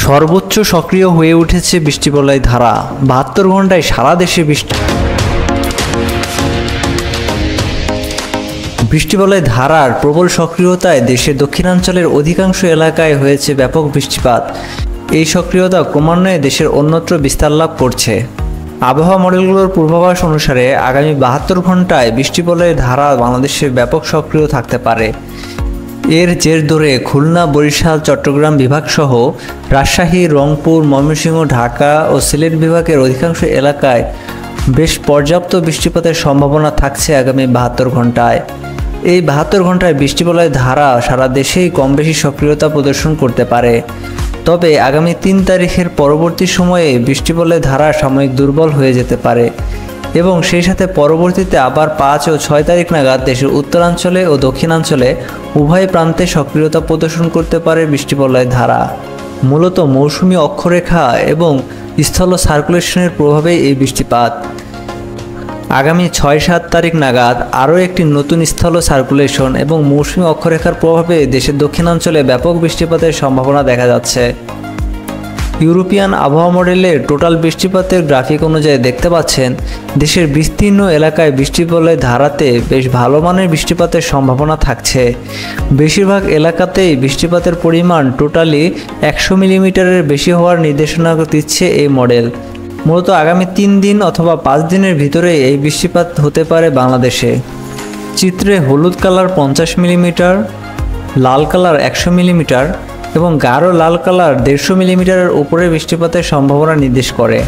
সর্বোচ্চ সক্রিয় হয়ে উঠেছে বৃষ্টিবলয় ধারা। ৭২ ঘন্টায় সারা দেশে বৃষ্টিবলয় ধারার প্রবল সক্রিয়তায় দেশের দক্ষিণাঞ্চলের অধিকাংশ এলাকায় হয়েছে ব্যাপক বৃষ্টিপাত। এই সক্রিয়তা ক্রমান্বয়ে দেশের অন্যত্র বিস্তার লাভ করছে। আবহাওয়া মডেলগুলোর পূর্বাভাস অনুসারে আগামী ৭২ ঘন্টায় বৃষ্টিবলয়ের ধারা বাংলাদেশে ব্যাপক সক্রিয় থাকতে পারে। এর জের ধরে খুলনা, বরিশাল, চট্টগ্রাম বিভাগসহ রাজশাহী, রংপুর, ময়মনসিংহ, ঢাকা ও সিলেট বিভাগের অধিকাংশ এলাকায় বেশ পর্যাপ্ত বৃষ্টিপাতের সম্ভাবনা থাকছে আগামী ৭২ ঘন্টায়। এই ৭২ ঘন্টায় বৃষ্টিবলয় ধারা সারা দেশেই কম বেশি সক্রিয়তা প্রদর্শন করতে পারে। তবে আগামী ৩ তারিখের পরবর্তী সময়ে বৃষ্টিবলয় ধারা সাময়িক দুর্বল হয়ে যেতে পারে এবং সেই সাথে পরবর্তীতে আবার ৫ ও ৬ তারিখ নাগাদ দেশের উত্তরাঞ্চলে ও দক্ষিণাঞ্চলে উভয় প্রান্তে সক্রিয়তা প্রদর্শন করতে পারে বৃষ্টিবলয় ধারা। মূলত মৌসুমি অক্ষরেখা এবং স্থল সার্কুলেশনের প্রভাবে এই বৃষ্টিপাত। আগামী ৬-৭ তারিখ নাগাদ আরও একটি নতুন স্থল সার্কুলেশন এবং মৌসুমি অক্ষরেখার প্রভাবে দেশের দক্ষিণাঞ্চলে ব্যাপক বৃষ্টিপাতের সম্ভাবনা দেখা যাচ্ছে। ইউরোপিয়ান আবহাওয়া মডেলের টোটাল বৃষ্টিপাতের গ্রাফিক অনুযায়ী দেখতে পাচ্ছেন দেশের বিস্তীর্ণ এলাকায় বৃষ্টিবলয় ধারাতে বেশ ভালো মানের বৃষ্টিপাতের সম্ভাবনা থাকছে। বেশিরভাগ এলাকাতেই বৃষ্টিপাতের পরিমাণ টোটালি ১০০ মিলিমিটারের বেশি হওয়ার নির্দেশনা দিচ্ছে এই মডেল। মূলত আগামী ৩ দিন অথবা ৫ দিনের ভিতরে এই বৃষ্টিপাত হতে পারে বাংলাদেশে। চিত্রে হলুদ কালার ৫০ মিলিমিটার, লাল কালার ১০০ মিলিমিটার এবং গাঢ় লাল কালার ১৫০ মিলিমিটারের উপরে বৃষ্টিপাতের সম্ভাবনা নির্দেশ করে।